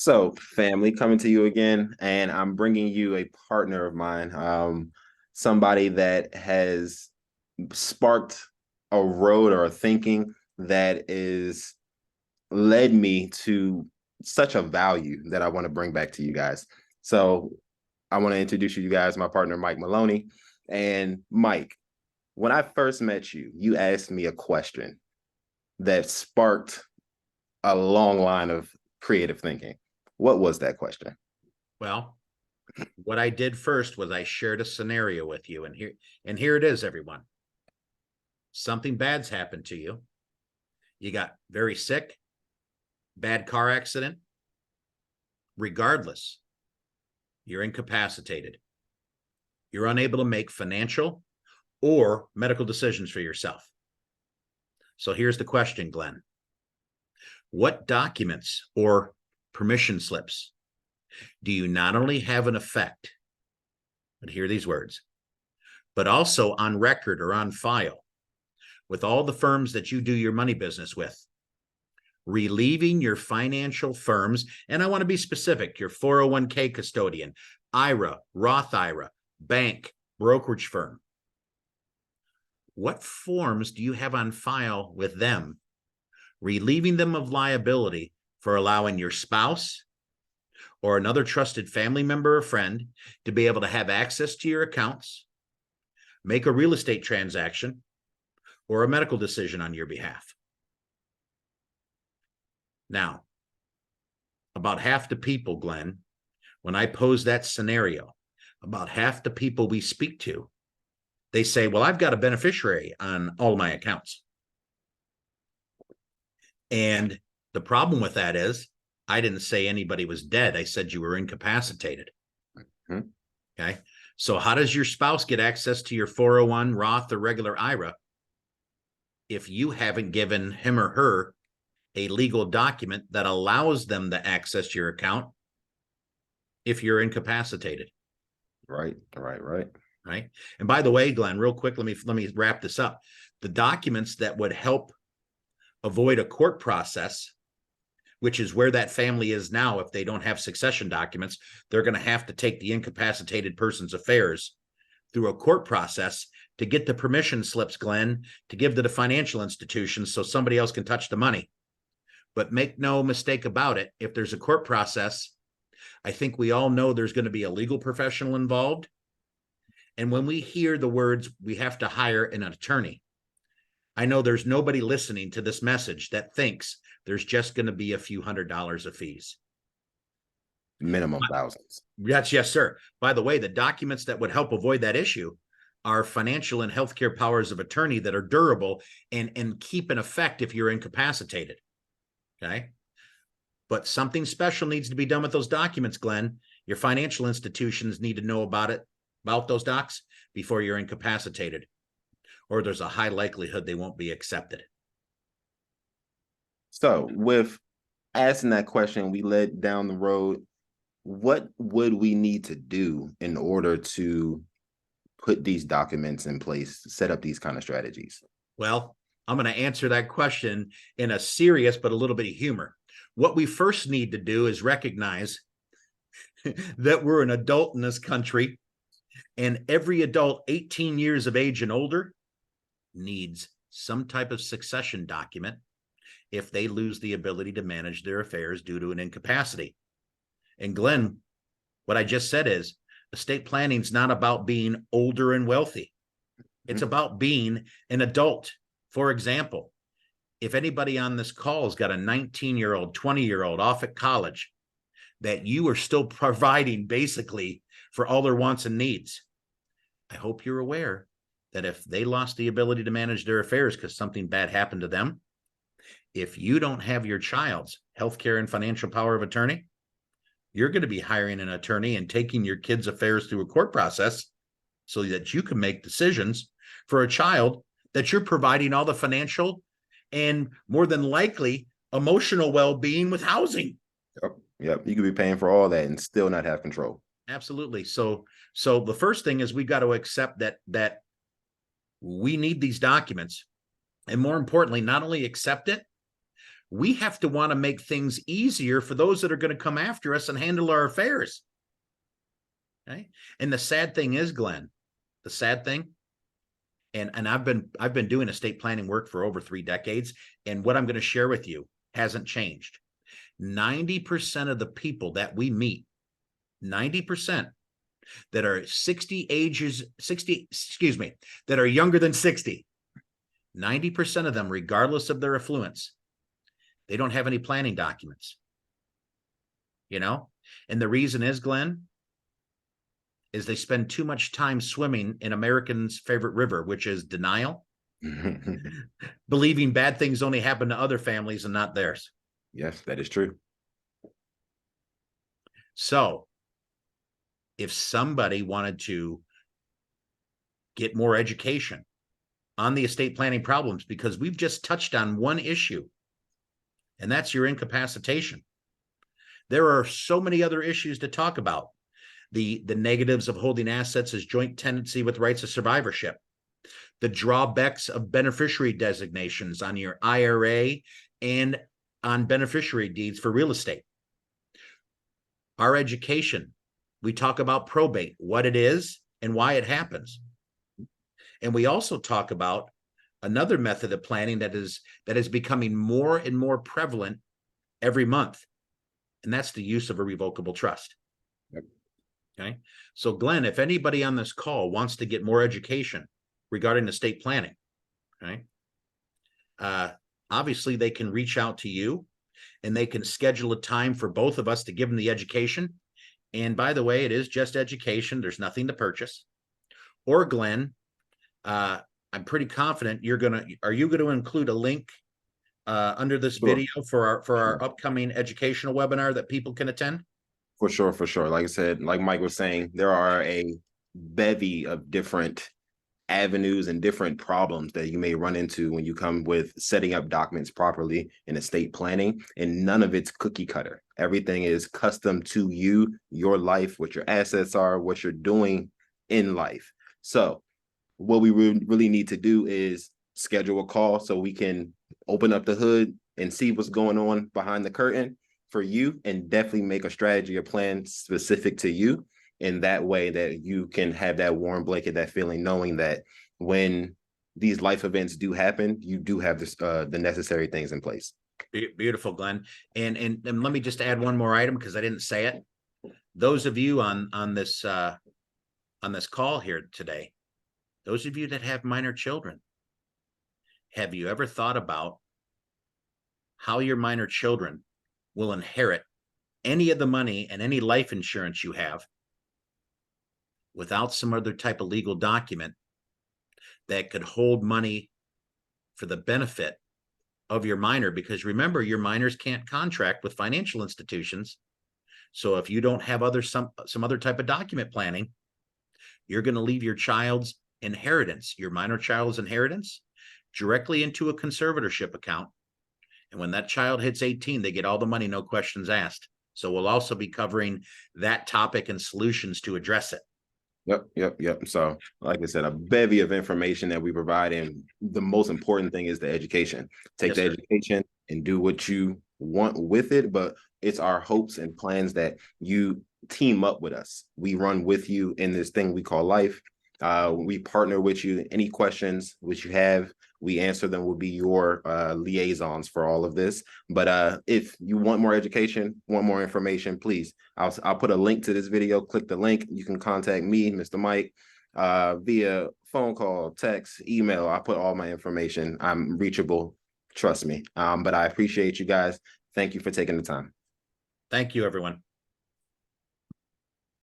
So, family, coming to you again, and I'm bringing you a partner of mine, somebody that has sparked a road or a thinking that is led me to such a value that I want to bring back to you guys. So, I want to introduce you guys, my partner, Mike Maloney. And Mike, when I first met you, you asked me a question that sparked a long line of creative thinking. What was that question? Well, what I did first was I shared a scenario with you, and here it is, everyone. Something bad's happened to you. You got very sick, bad car accident. Regardless, you're incapacitated. You're unable to make financial or medical decisions for yourself. So here's the question, Glenn. What documents or permission slips do you not only have an effect, but hear these words, but also on record or on file with all the firms that you do your money business with, relieving your financial firms, and I want to be specific, your 401k custodian, IRA, Roth IRA, bank, brokerage firm. What forms do you have on file with them, relieving them of liability for allowing your spouse or another trusted family member or friend to be able to have access to your accounts, make a real estate transaction, or a medical decision on your behalf? Now, about half the people, Glenn, when I pose that scenario, about half the people we speak to, they say, well, I've got a beneficiary on all my accounts. And the problem with that is I didn't say anybody was dead. I said you were incapacitated. Mm-hmm. Okay. So how does your spouse get access to your 401, Roth, or regular IRA if you haven't given him or her a legal document that allows them to access your account if you're incapacitated? Right. Right. And by the way, Glenn, real quick, let me wrap this up. The documents that would help avoid a court process, which is where that family is now, if they don't have succession documents, they're going to have to take the incapacitated person's affairs through a court process to get the permission slips, Glenn, to give to the financial institutions so somebody else can touch the money. But make no mistake about it, if there's a court process, I think we all know there's going to be a legal professional involved. And when we hear the words, we have to hire an attorney, I know there's nobody listening to this message that thinks there's just going to be a few $100s of fees. Minimum thousands. Yes, sir. By the way, the documents that would help avoid that issue are financial and healthcare powers of attorney that are durable and keep in effect if you're incapacitated. Okay. But something special needs to be done with those documents, Glenn. Your financial institutions need to know about those docs before you're incapacitated, or there's a high likelihood they won't be accepted. So with asking that question, we led down the road. What would we need to do in order to put these documents in place, set up these kind of strategies? Well, I'm going to answer that question in a serious but a little bit of humor. What we first need to do is recognize that we're an adult in this country, and every adult 18 years of age and older needs some type of succession document if they lose the ability to manage their affairs due to an incapacity. And Glenn, what I just said is estate planning is not about being older and wealthy. It's about being an adult. For example, if anybody on this call has got a 19-year-old, 20-year-old off at college that you are still providing basically for all their wants and needs, I hope you're aware that if they lost the ability to manage their affairs because something bad happened to them, if you don't have your child's healthcare and financial power of attorney, you're going to be hiring an attorney and taking your kids' affairs through a court process so that you can make decisions for a child that you're providing all the financial and more than likely emotional well-being with housing. Yep. You could be paying for all that and still not have control. Absolutely. So the first thing is we've got to accept that we need these documents, and more importantly, not only accept it, We have to want to make things easier for those that are going to come after us and handle our affairs. Okay. And the sad thing is, Glenn, the sad thing, and I've been doing estate planning work for over 3 decades, and what I'm going to share with you hasn't changed. 90% of the people that we meet, 90% that are 60 ages, 60, excuse me, that are younger than 60, 90% of them, regardless of their affluence, they don't have any planning documents. And the reason is, Glenn, is they spend too much time swimming in Americans' favorite river, which is denial, believing bad things only happen to other families and not theirs. Yes, that is true. So if somebody wanted to get more education on the estate planning problems, because we've just touched on one issue, and that's your incapacitation. There are so many other issues to talk about. The negatives of holding assets as joint tenancy with rights of survivorship, the drawbacks of beneficiary designations on your IRA and on beneficiary deeds for real estate. Our education, we talk about probate, what it is and why it happens. And we also talk about another method of planning that is becoming more and more prevalent every month, and that's the use of a revocable trust. Yep. Okay. So Glenn, if anybody on this call wants to get more education regarding estate planning, okay, obviously they can reach out to you and they can schedule a time for both of us to give them the education. And by the way, it is just education. There's nothing to purchase. Or Glenn, I'm pretty confident are you going to include a link under this video for our upcoming educational webinar that people can attend? For sure, for sure. Like I said, like Mike was saying, there are a bevy of different avenues and different problems that you may run into when you come with setting up documents properly in estate planning, and none of it's cookie cutter. Everything is custom to you, your life, what your assets are, what you're doing in life. So what we really need to do is schedule a call so we can open up the hood and see what's going on behind the curtain for you, and definitely make a strategy or plan specific to you. In that way that you can have that warm blanket, that feeling, knowing that when these life events do happen, you do have this, the necessary things in place. Beautiful, Glenn. And let me just add one more item because I didn't say it. Those of you on this call here today, those of you that have minor children, have you ever thought about how your minor children will inherit any of the money and any life insurance you have without some other type of legal document that could hold money for the benefit of your minor? Because remember, your minors can't contract with financial institutions. So if you don't have some other type of document planning, you're going to leave your child's inheritance, your minor child's inheritance, directly into a conservatorship account. And when that child hits 18, they get all the money, no questions asked. So we'll also be covering that topic and solutions to address it. Yep. So like I said, a bevy of information that we provide, and the most important thing is the education. Take the education and do what you want with it, but it's our hopes and plans that you team up with us. We run with you in this thing we call life. We partner with you. Any questions which you have, we answer them. Will be your liaisons for all of this. But if you want more education, want more information, please, I'll put a link to this video. Click the link. You can contact me, Mr. Mike, via phone call, text, email. I put all my information. I'm reachable. Trust me. But I appreciate you guys. Thank you for taking the time. Thank you, everyone.